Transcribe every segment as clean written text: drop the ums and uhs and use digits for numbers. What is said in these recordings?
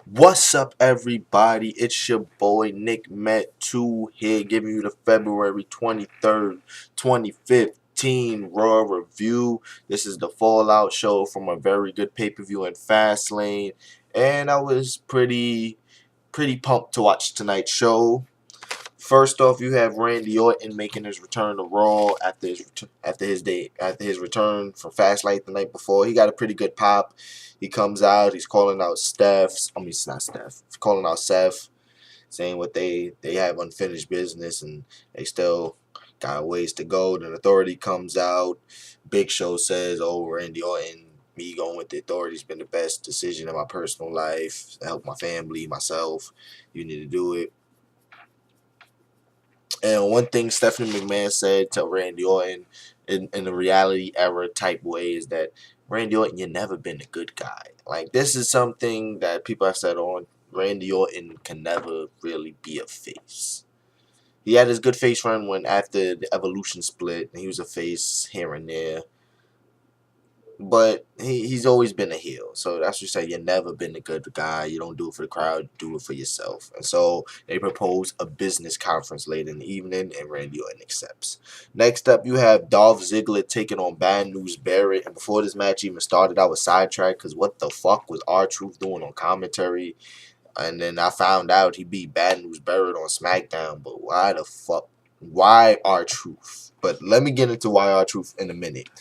What's up, everybody? It's your boy Nick Met 2 here, giving you the February 23rd, 2015 Raw review. This is the Fallout show from a very good pay-per-view in Fastlane, and I was pretty pumped to watch tonight's show. First off, you have Randy Orton making his return to Raw after his return from Fastlane the night before. He got a pretty good pop. He comes out. He's calling out it's not Steph. He's calling out Seth, saying what they have unfinished business and they still got a ways to go. Then Authority comes out. Big Show says, "Oh, Randy Orton, me going with the Authority has been the best decision in my personal life. To help my family, myself. You need to do it." And one thing Stephanie McMahon said to Randy Orton in the reality era type way is that Randy Orton, you've never been a good guy. Like, this is something that people have said on Randy Orton can never really be a face. He had his good face run when after the Evolution split, and he was a face here and there. But he's always been a heel. So that's what you say. You've never been a good guy. You don't do it for the crowd. Do it for yourself. And so they propose a business conference late in the evening, and Randy Orton accepts. Next up, you have Dolph Ziggler taking on Bad News Barrett. And before this match even started, I was sidetracked because what the fuck was R-Truth doing on commentary? And then I found out he beat Bad News Barrett on SmackDown. But why the fuck? Why R-Truth? But let me get into why R-Truth in a minute.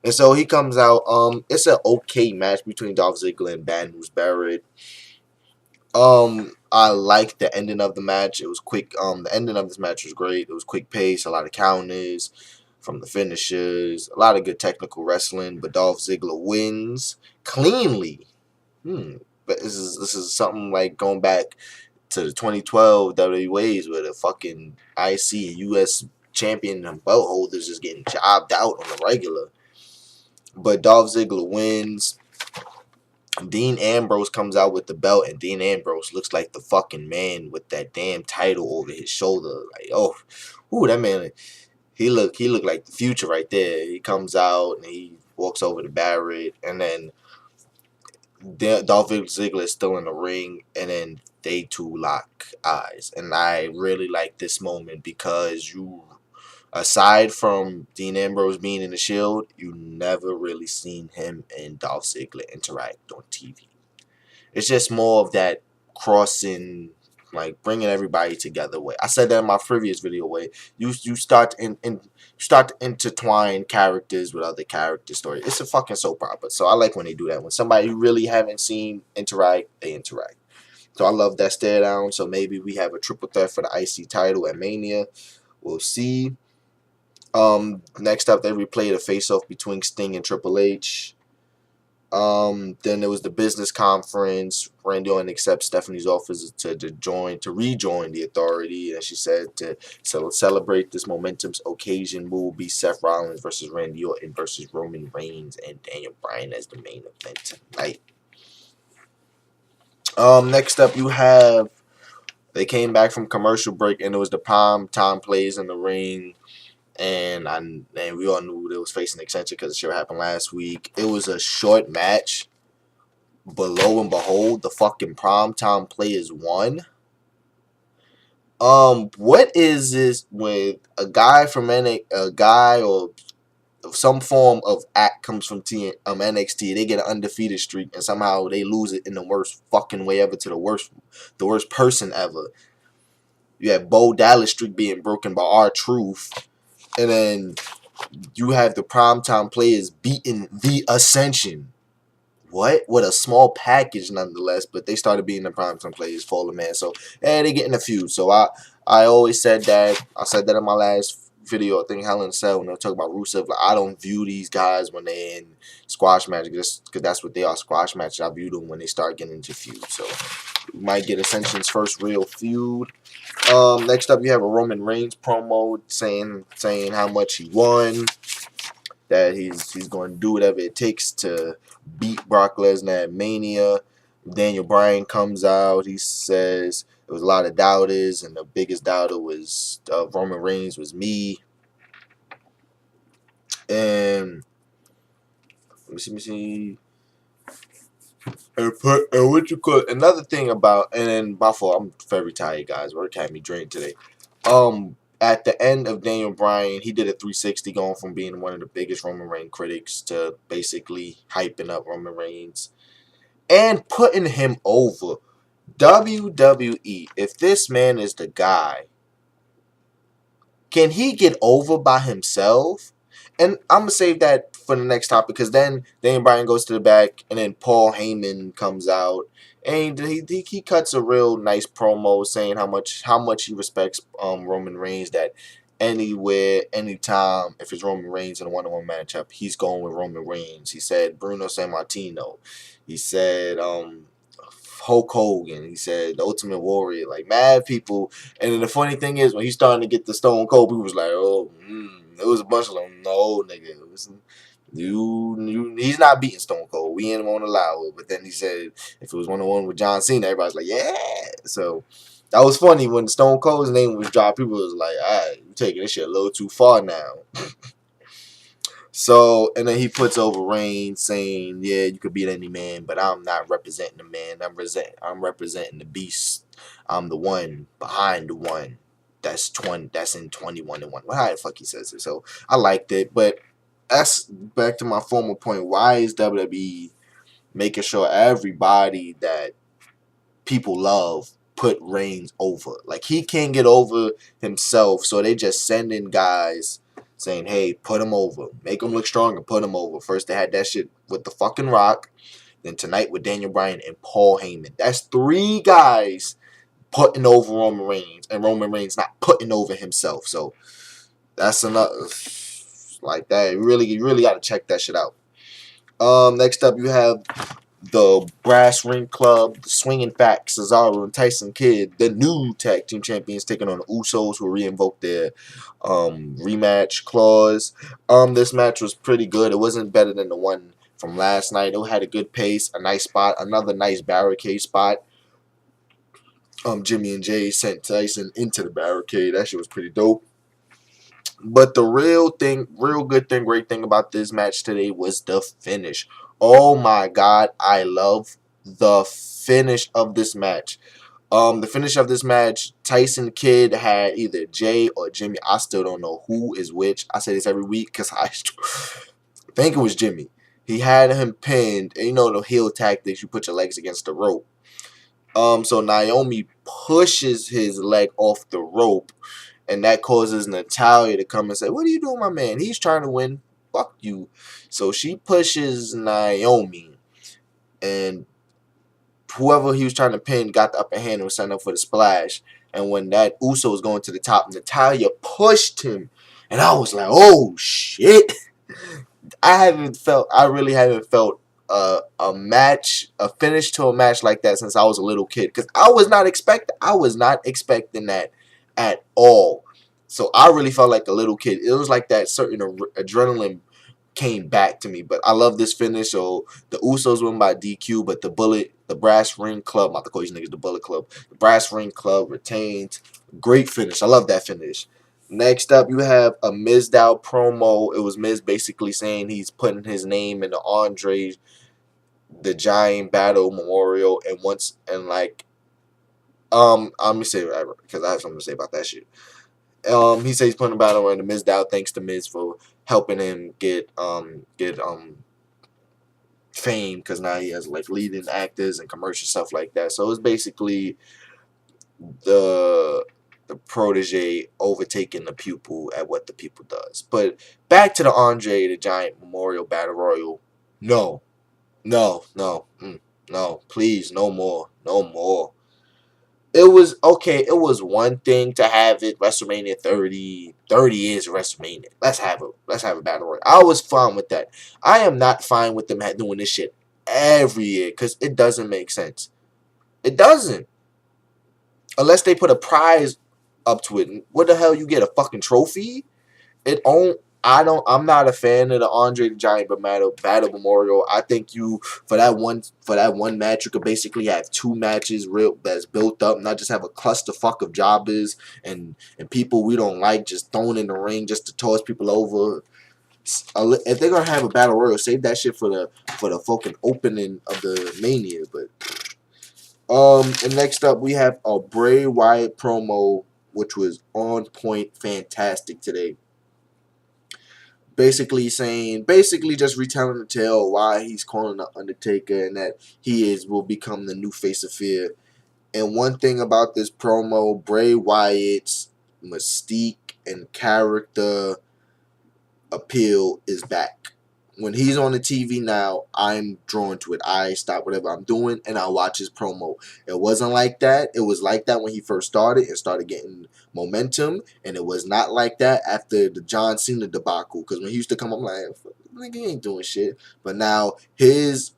And so he comes out. It's an okay match between Dolph Ziggler and Bad News Barrett. I like the ending of the match. It was quick. The ending of this match was great. It was quick pace, a lot of counters from the finishers, a lot of good technical wrestling. But Dolph Ziggler wins cleanly. But this is something like going back to the 2012 WWA's where the fucking IC and US champion and belt holders is getting jobbed out on the regular. But Dolph Ziggler wins. Dean Ambrose comes out with the belt, and Dean Ambrose looks like the fucking man with that damn title over his shoulder. Like, oh, ooh, that man, he looked like the future right there. He comes out and he walks over to Barrett, and then Dolph Ziggler is still in the ring, and then they two lock eyes. And I really like this moment because aside from Dean Ambrose being in the Shield, you never really seen him and Dolph Ziggler interact on TV. It's just more of that crossing, like bringing everybody together way. I said that in my previous video way. You start start to intertwine characters with other character stories. It's a fucking soap opera. So I like when they do that. When somebody you really haven't seen interact, they interact. So I love that stare down. So maybe we have a triple threat for the IC title at Mania. We'll see. Next up, they replayed a face-off between Sting and Triple H. Then there was the business conference. Randy Orton accepts Stephanie's offers to rejoin the Authority, and she said to celebrate this momentous occasion, will be Seth Rollins versus Randy Orton versus Roman Reigns and Daniel Bryan as the main event tonight. Next up, you have they came back from commercial break, and it was the Prime Time plays in the ring. And we all knew they was facing extension because it sure happened last week. It was a short match, but lo and behold, the fucking primetime players won. What is this with a guy from a guy or some form of act comes from NXT? They get an undefeated streak and somehow they lose it in the worst fucking way ever to the worst person ever. You have Bo Dallas streak being broken by R-Truth. And then you have the primetime players beating the Ascension. What? With a small package nonetheless, but they started beating the primetime players for the man. So, and they getting a feud. So I always said that. I said that in my last video. I think Hell in a Cell when they talk about Rusev. Like, I don't view these guys when they're in squash matches just because that's what they are, squash matches. I view them when they start getting into feuds. So we might get Ascension's first real feud. Next up, you have a Roman Reigns promo saying how much he won, that he's going to do whatever it takes to beat Brock Lesnar at Mania. Daniel Bryan comes out. He says there was a lot of doubters, and the biggest doubter was Roman Reigns was me. And let me see. And what you call another thing about, and then my fault, I'm very tired, guys. Work had me drained today. At the end of Daniel Bryan, he did a 360, going from being one of the biggest Roman Reigns critics to basically hyping up Roman Reigns and putting him over. WWE, if this man is the guy, can he get over by himself? And I'm gonna save that for the next topic, because then Daniel Bryan goes to the back, and then Paul Heyman comes out, and he cuts a real nice promo saying how much he respects Roman Reigns, that anywhere, anytime, if it's Roman Reigns in a one-on-one matchup, he's going with Roman Reigns. He said Bruno Sammartino. He said Hulk Hogan. He said the Ultimate Warrior. Like, mad people. And then the funny thing is, when he's starting to get the Stone Cold, people was like, oh, it was a bunch of them. No, nigga. It was, he's not beating Stone Cold. We ain't gonna allow it. But then he said, if it was one-on-one with John Cena, everybody's like, yeah. So that was funny when Stone Cold's name was dropped. People was like, all right, you're taking this shit a little too far now. So, and then he puts over Reigns, saying, yeah, you could beat any man, but I'm not representing the man. I'm representing the beast. I'm the one behind the one. That's in 21 and 1. Well, how the fuck he says it. So I liked it. But that's back to my former point. Why is WWE making sure everybody that people love put Reigns over? Like, he can't get over himself, so they just send in guys saying, hey, put him over. Make him look stronger, put him over. First they had that shit with the fucking Rock. Then tonight with Daniel Bryan and Paul Heyman. That's 3 guys putting over Roman Reigns, and Roman Reigns not putting over himself. So that's another, like, that. You really got to check that shit out. Next up, you have the Brass Ring Club, the Swinging Fat, Cesaro and Tyson Kidd, the new tag team champions, taking on the Usos, who re-invoked their rematch clause. This match was pretty good. It wasn't better than the one from last night. It had a good pace, a nice spot, another nice barricade spot. Jimmy and Jay sent Tyson into the barricade. That shit was pretty dope. But the real good thing, great thing about this match today was the finish. Oh my God, I love the finish of this match. The finish of this match, Tyson Kidd had either Jay or Jimmy. I still don't know who is which. I say this every week because I think it was Jimmy. He had him pinned, and you know the heel tactics, you put your legs against the rope. So Naomi pushes his leg off the rope, and that causes Natalya to come and say, what are you doing, my man? He's trying to win. Fuck you. So she pushes Naomi, and whoever he was trying to pin got the upper hand and was setting up for the splash. And when that Uso was going to the top, Natalya pushed him. And I was like, oh, shit. I really haven't felt a finish to a match like that since I was a little kid. Because I was not expecting that at all. So I really felt like a little kid. It was like that certain adrenaline came back to me. But I love this finish. So the Usos win by DQ, but the Brass Ring Club, I'm about to call these niggas the Bullet Club. The Brass Ring Club retained. Great finish. I love that finish. Next up, you have a Mizdow promo. It was Miz basically saying he's putting his name in the Andre the Giant Battle Memorial, and I'm gonna say whatever because I have something to say about that shit. He says he's putting a battle in the Mizdow, thanks to Miz for helping him get fame, because now he has like leading actors and commercial stuff like that. So it's basically the protege overtaking the pupil at what the pupil does. But back to the Andre the Giant Memorial Battle Royal. No, please, no more. It was okay. It was one thing to have it WrestleMania 30 years of WrestleMania. Let's have a battle royal. I was fine with that. I am not fine with them doing this shit every year because it doesn't make sense. It doesn't. Unless they put a prize up to it. What the hell, you get a fucking trophy? I'm not a fan of the Andre the Giant Battle Memorial. I think for that one match, you could basically have 2 matches that's built up, not just have a clusterfuck of jobbers and people we don't like just thrown in the ring just to toss people over. If they're gonna have a battle royal, save that shit for the fucking opening of the Mania. But and next up we have a Bray Wyatt promo, which was on point, fantastic today. Basically just retelling the tale why he's calling the Undertaker and that will become the new face of fear. And one thing about this promo, Bray Wyatt's mystique and character appeal is back. When he's on the TV now, I'm drawn to it. I stop whatever I'm doing and I watch his promo. It wasn't like that. It was like that when he first started and started getting momentum, and it was not like that after the John Cena debacle. Because when he used to come, I'm like, nigga, he ain't doing shit. But now his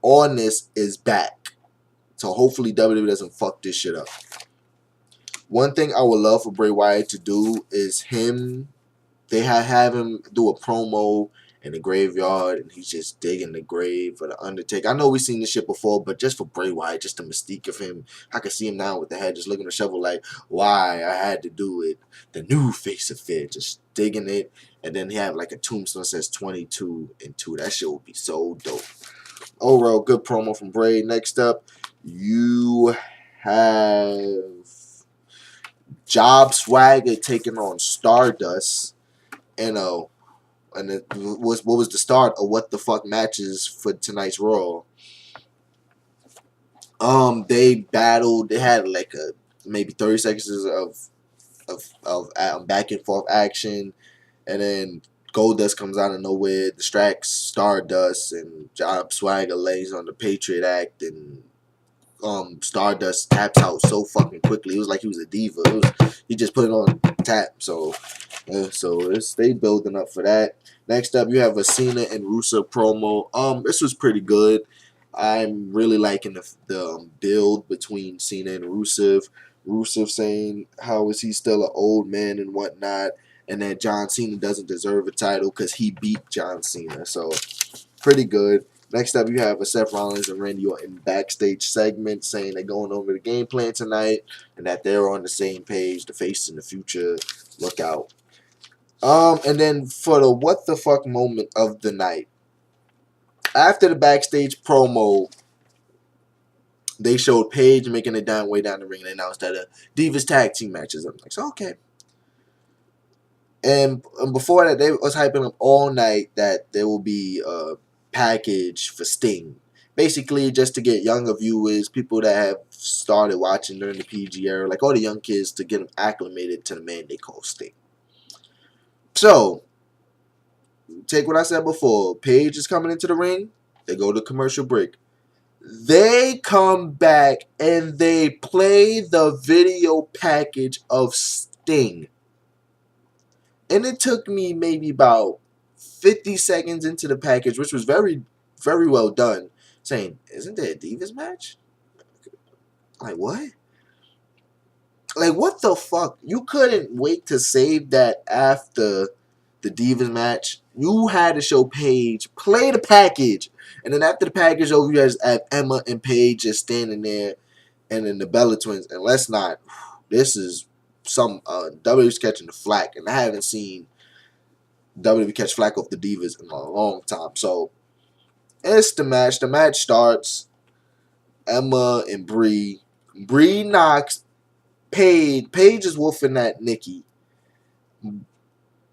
onness is back. So hopefully WWE doesn't fuck this shit up. One thing I would love for Bray Wyatt to do is they have him do a promo in the graveyard, and he's just digging the grave for the Undertaker. I know we've seen this shit before, but just for Bray Wyatt, just the mystique of him, I can see him now with the head just looking at the shovel like, why I had to do it. The new face of fear, just digging it, and then he have like a tombstone that says 22 and 2. That shit would be so dope. Overall, good promo from Bray. Next up, you have Job Swagger taking on Stardust. And it was what was the start of what the fuck matches for tonight's Raw. They battled. They had like maybe 30 seconds of back and forth action, and then Goldust comes out of nowhere, distracts Stardust, and Job Swagger lays on the Patriot Act, and Stardust taps out so fucking quickly. It was like he was a diva. He just put it on tap. So they building up for that. Next up, you have a Cena and Rusev promo. This was pretty good. I'm really liking the build between Cena and Rusev. Rusev saying how is he still an old man and whatnot, and that John Cena doesn't deserve a title because he beat John Cena. So pretty good. Next up, you have a Seth Rollins and Randy Orton backstage segment saying they're going over the game plan tonight and that they're on the same page, the face in the future. Look out. And then for the what the fuck moment of the night, after the backstage promo, they showed Paige making it way down the ring, and they announced that a Divas tag team matches. I'm like, so okay. And before that, they was hyping up all night that there will be a package for Sting. Basically, just to get younger viewers, people that have started watching during the PG era, like all the young kids, to get them acclimated to the man they call Sting. So, take what I said before. Paige is coming into the ring. They go to commercial break. They come back and they play the video package of Sting. And it took me maybe about 50 seconds into the package, which was very, very well done, saying, isn't there a Divas match? Like, what? Like, what the fuck? You couldn't wait to save that after the Divas match. You had to show Paige, play the package. And then after the package over, you guys have Emma and Paige just standing there. And then the Bella Twins. And let's not, this is some, WWE's catching the flack. And I haven't seen WWE catch flack off the Divas in a long time. So, it's the match. The match starts. Emma and Brie. Brie knocks Paige. Paige is wolfing at Nikki.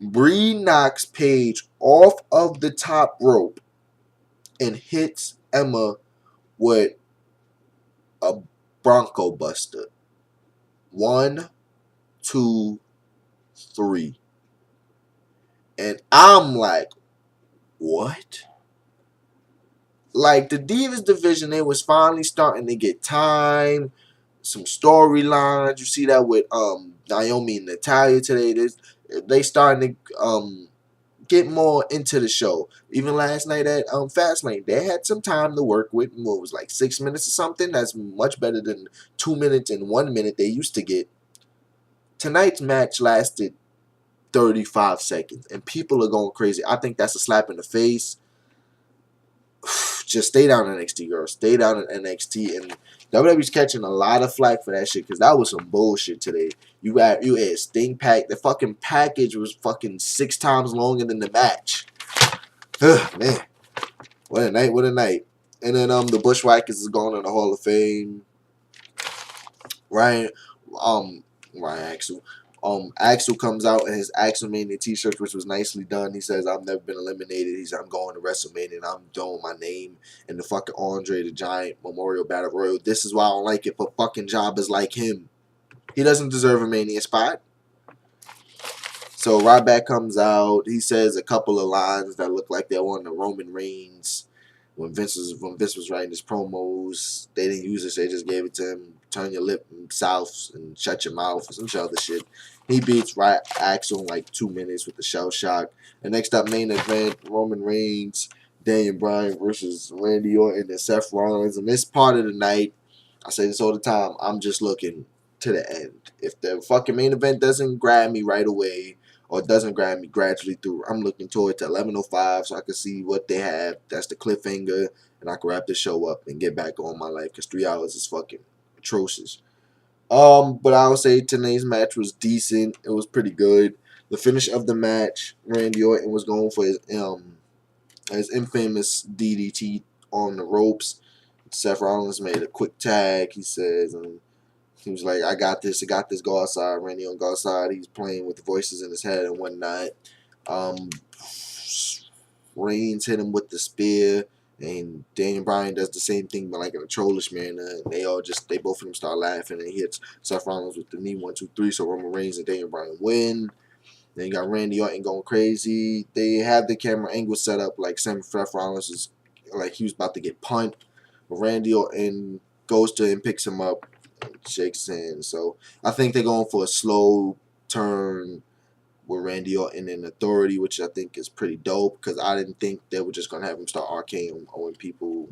Brie knocks Paige off of the top rope and hits Emma with a Bronco Buster. 1, 2, 3. And I'm like, what? Like, the Divas division, they was finally starting to get time, some storylines. You see that with Naomi and Natalya today. They starting to get more into the show. Even last night at Fastlane, they had some time to work with. What was like 6 minutes or something? That's much better than 2 minutes and 1 minute they used to get. Tonight's match lasted 35 seconds, and people are going crazy. I think that's a slap in the face Just stay down in NXT, girl. Stay down in NXT. And WWE's catching a lot of flack for that shit because that was some bullshit today. You had Sting pack. The fucking package was fucking 6 times longer than the match. Ugh, man. What a night. What a night. And then the Bushwhackers is going in the Hall of Fame. Ryan Axel. Axel comes out in his Axelmania t-shirt, which was nicely done. He says, I've never been eliminated. He said, I'm going to WrestleMania and I'm doing my name in the fucking Andre the Giant Memorial Battle Royal. This is why I don't like it for fucking jobbers like him. He doesn't deserve a Mania spot. So Ryback comes out. He says a couple of lines that look like they're on the Roman Reigns. When Vince was writing his promos, they didn't use it. They just gave it to him. Turn your lip south and shut your mouth or some other shit. He beats Axel in like 2 minutes with the shell shock. And next up, main event, Roman Reigns, Daniel Bryan versus Randy Orton and Seth Rollins. And this part of the night, I say this all the time, I'm just looking to the end. If the fucking main event doesn't grab me right away, or doesn't grab me gradually through, I'm looking toward to 11:05 so I can see what they have. That's the cliffhanger, and I can wrap the show up and get back on my life because 3 hours is fucking atrocious. But I would say today's match was decent. It was pretty good. The finish of the match, Randy Orton was going for his infamous DDT on the ropes. Seth Rollins made a quick tag. He says, he was like, I got this, go outside. Randy Orton go outside. He's playing with the voices in his head and whatnot. Reigns hit him with the spear. And Daniel Bryan does the same thing, but like in a trollish manner. They both of them start laughing, and he hits Seth Rollins with the knee 1, 2, 3. So Roman Reigns and Daniel Bryan win. Then you got Randy Orton going crazy. They have the camera angle set up like Seth Rollins is like he was about to get punched. But Randy Orton goes to him, picks him up, and shakes his hand. So I think they're going for a slow turn with Randy Orton and Authority, which I think is pretty dope because I didn't think they were just going to have him start arcane on people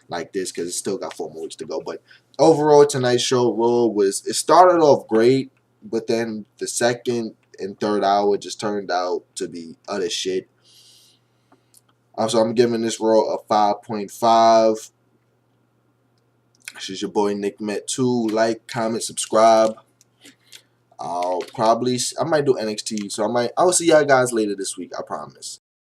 like this because it's still got 4 more weeks to go. But overall, tonight's show, Raw, it started off great, but then the second and third hour just turned out to be utter shit. So I'm giving this Raw a 5.5. This is your boy Nick Met 2. Like, comment, subscribe. I might do NXT, so I'll see y'all guys later this week, I promise.